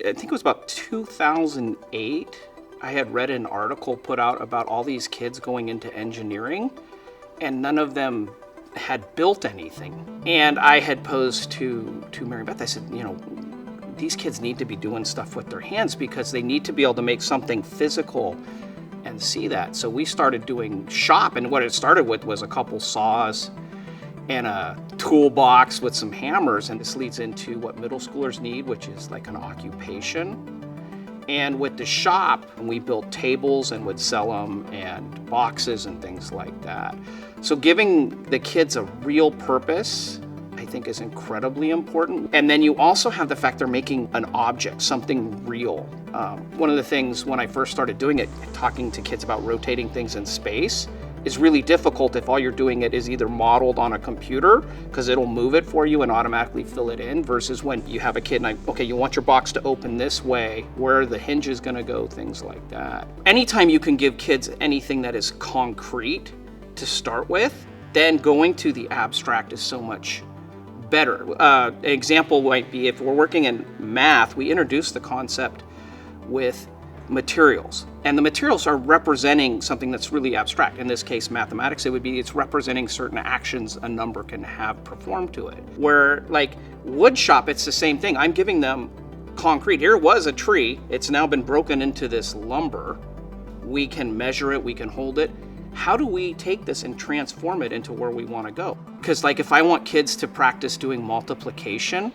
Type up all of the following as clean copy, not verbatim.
I think it was about 2008. I had read an article put out about all these kids going into engineering, and none of them had built anything. And I had posed to Mary Beth, I said, these kids need to be doing stuff with their hands because they need to be able to make something physical and see that. So we started doing shop, and what it started with was a couple saws and a toolbox with some hammers, and this leads into what middle schoolers need, which is like an occupation. And with the shop, we built tables and would sell them, and boxes and things like that. So giving the kids a real purpose, I think, is incredibly important. And then you also have the fact they're making an object, something real. One of the things when I first started doing it, talking to kids about rotating things in space, is really difficult if all you're doing it is either modeled on a computer, because it'll move it for you and automatically fill it in, versus when you have a kid and okay, you want your box to open this way, where are the hinges gonna go, things like that. Anytime you can give kids anything that is concrete to start with, then going to the abstract is so much better. An example might be if we're working in math, we introduce the concept with materials, and the materials are representing something that's really abstract. In this case, mathematics, it's representing certain actions a number can have performed to it. Where like woodshop, it's the same thing. I'm giving them concrete. Here was a tree, it's now been broken into this lumber. We can measure it, we can hold it. How do we take this and transform it into where we want to go? Because like if I want kids to practice doing multiplication,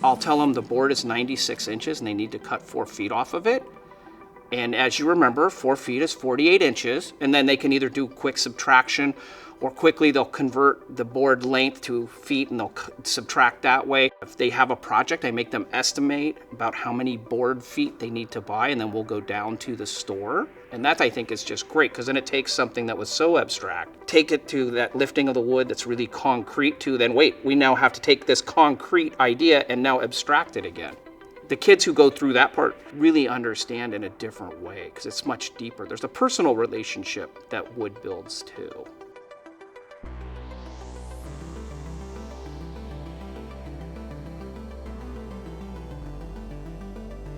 I'll tell them the board is 96 inches and they need to cut 4 feet off of it. And as you remember, 4 feet is 48 inches, and then they can either do quick subtraction, or quickly they'll convert the board length to feet and they'll subtract that way. If they have a project, I make them estimate about how many board feet they need to buy, and then we'll go down to the store. And that, I think, is just great, because then it takes something that was so abstract, take it to that lifting of the wood that's really concrete, to then wait, we now have to take this concrete idea and now abstract it again. The kids who go through that part really understand in a different way, because it's much deeper. There's a personal relationship that wood builds too.